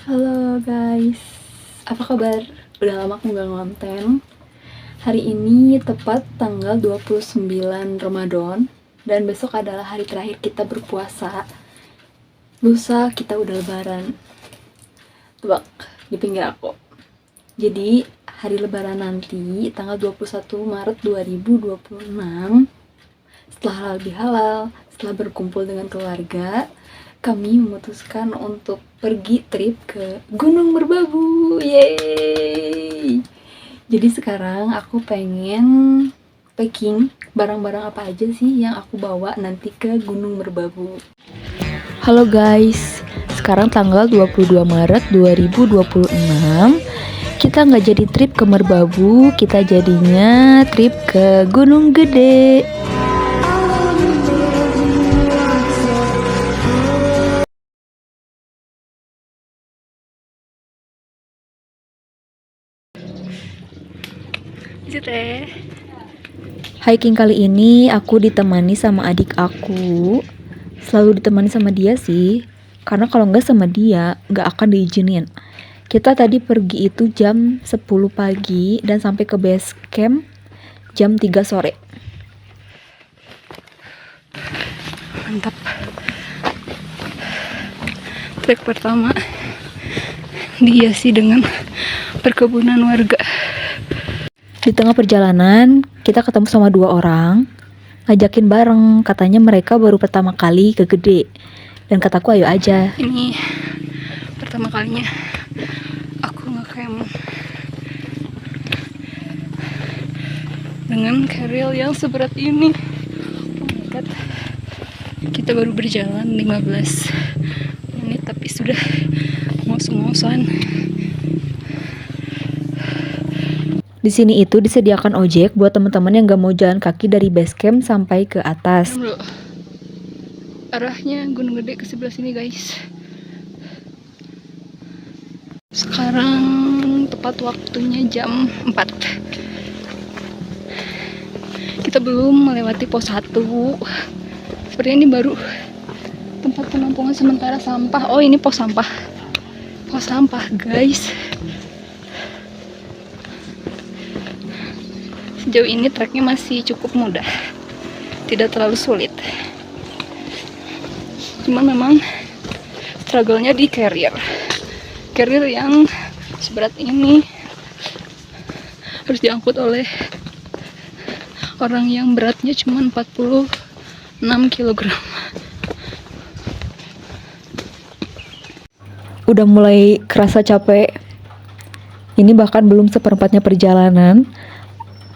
Halo guys, apa kabar? Udah lama aku nggak ngonten. Hari ini tepat tanggal 29 Ramadan dan besok adalah hari terakhir kita berpuasa. Lusa kita udah lebaran. Tebak, di pinggir aku. Jadi hari lebaran nanti tanggal 21 Maret 2026, setelah halal bihalal, setelah berkumpul dengan keluarga, kami memutuskan untuk pergi trip ke Gunung Merbabu. Yeay! Jadi sekarang aku pengen packing barang-barang apa aja sih yang aku bawa nanti ke Gunung Merbabu. Halo guys, sekarang tanggal 22 Maret 2026. Kita nggak jadi trip ke Merbabu, kita jadinya trip ke Gunung Gede. Hiking kali ini aku ditemani sama adik aku. Selalu ditemani sama dia sih, karena kalau nggak sama dia nggak akan diizinin. Kita tadi pergi itu jam 10 pagi dan sampai ke base camp jam 3 sore. Mantap. Trek pertama dihiasi dengan perkebunan warga. Di tengah perjalanan, kita ketemu sama 2 orang, ngajakin bareng, katanya mereka baru pertama kali ke Gede. Dan kataku ayo aja. Ini pertama kalinya aku ngecamp dengan carrier yang seberat ini. Oh my god. Kita baru berjalan 15 menit tapi sudah ngos-ngosan. Di sini itu disediakan ojek buat teman-teman yang gak mau jalan kaki dari base camp sampai ke atas. Arahnya Gunung Gede ke sebelah sini guys. Sekarang tepat waktunya jam 4. Kita belum melewati pos 1. Sepertinya ini baru tempat penampungan sementara sampah. Oh ini pos sampah. Pos sampah guys. Sejauh ini treknya masih cukup mudah, tidak terlalu sulit. Cuman memang struggle-nya di carrier yang seberat ini harus diangkut oleh orang yang beratnya cuma 46 kg. Udah mulai kerasa capek. Ini bahkan belum seperempatnya perjalanan.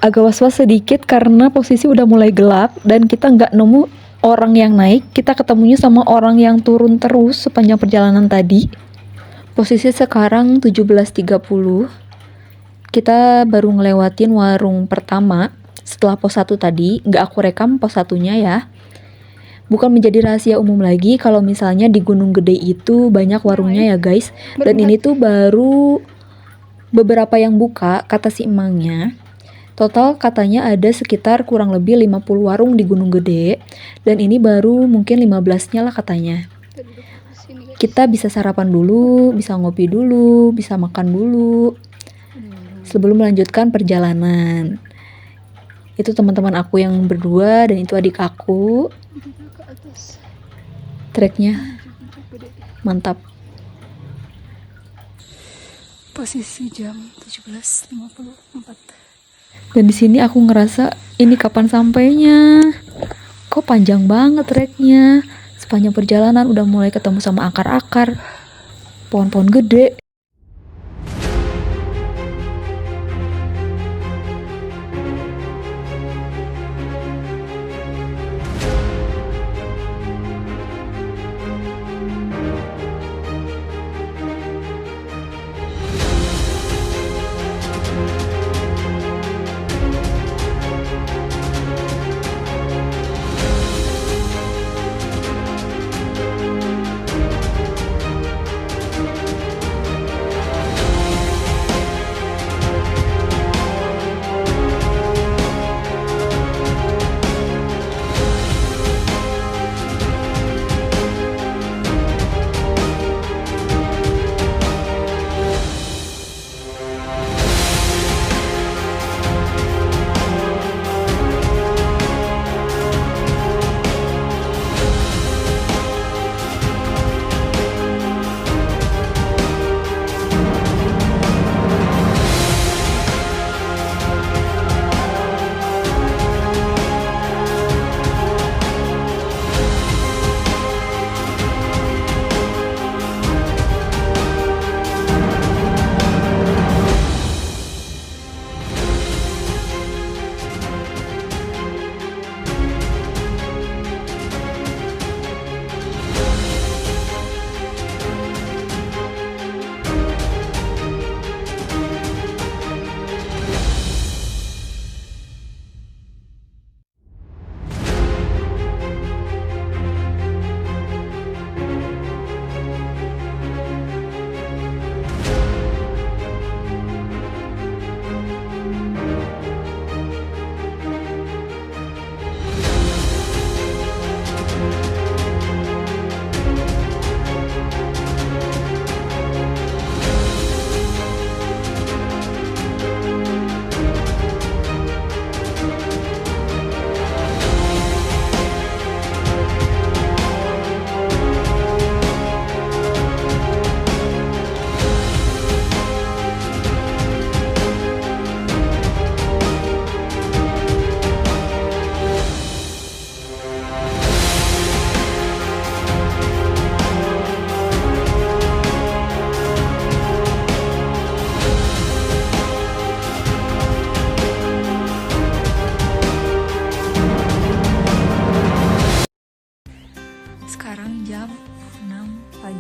Agak was-was sedikit karena posisi udah mulai gelap dan kita nggak nemu orang yang naik. Kita ketemunya sama orang yang turun terus sepanjang perjalanan tadi. Posisi sekarang 17.30. Kita baru ngelewatin warung pertama setelah pos 1 tadi. Nggak aku rekam pos 1-nya ya. Bukan menjadi rahasia umum lagi kalau misalnya di Gunung Gede itu banyak warungnya ya guys. Dan ini tuh baru beberapa yang buka, kata si emangnya. Total katanya ada sekitar kurang lebih 50 warung di Gunung Gede. Dan ini baru mungkin 15-nya lah katanya. Kita bisa sarapan dulu, bisa ngopi dulu, bisa makan dulu sebelum melanjutkan perjalanan. Itu teman-teman aku yang berdua dan itu adik aku. Treknya mantap. Posisi jam 17.54. Dan di sini aku ngerasa ini kapan sampainya? Kok panjang banget treknya? Sepanjang perjalanan udah mulai ketemu sama akar-akar, pohon-pohon gede.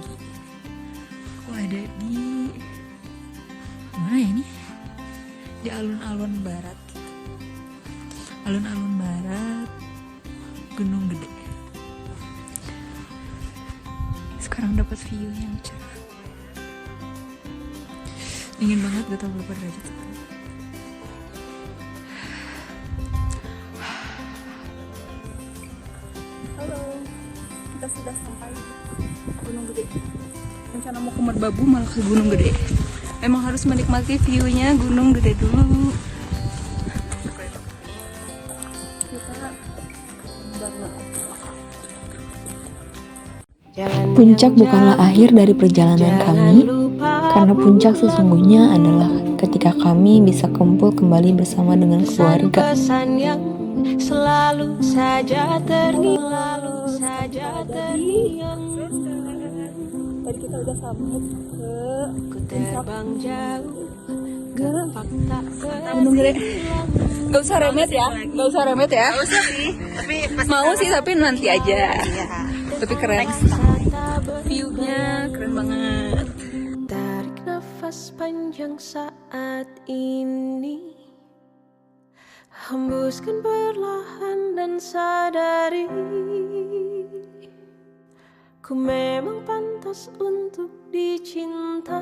tinggi. Aku ada di mana ya ini? Di alun-alun barat. Alun-alun barat Gunung Gede. Sekarang dapat view yang cerah. Dingin banget, gak tau berapa derajat sekarang. Halo, kita sudah sampai Gunung Gede. Rencana mau ke Merbabu malah ke Gunung Gede. Emang harus menikmati view-nya Gunung Gede dulu. Puncak bukanlah akhir dari perjalanan kami, karena puncak sesungguhnya adalah ketika kami bisa kumpul kembali bersama dengan keluarga. Selalu saja terngiang. Tadi kita udah sampai Ku terbang jauh ke fakta Gunung Gede. Gak usah remet ya, gak usah remet ya. Gak usah sih, tapi Mau sih tapi nanti aja. Iya. Tapi keren. View-nya keren banget. Tarik nafas panjang saat ini, hembuskan perlahan dan sadari ku memang pantas untuk dicintai.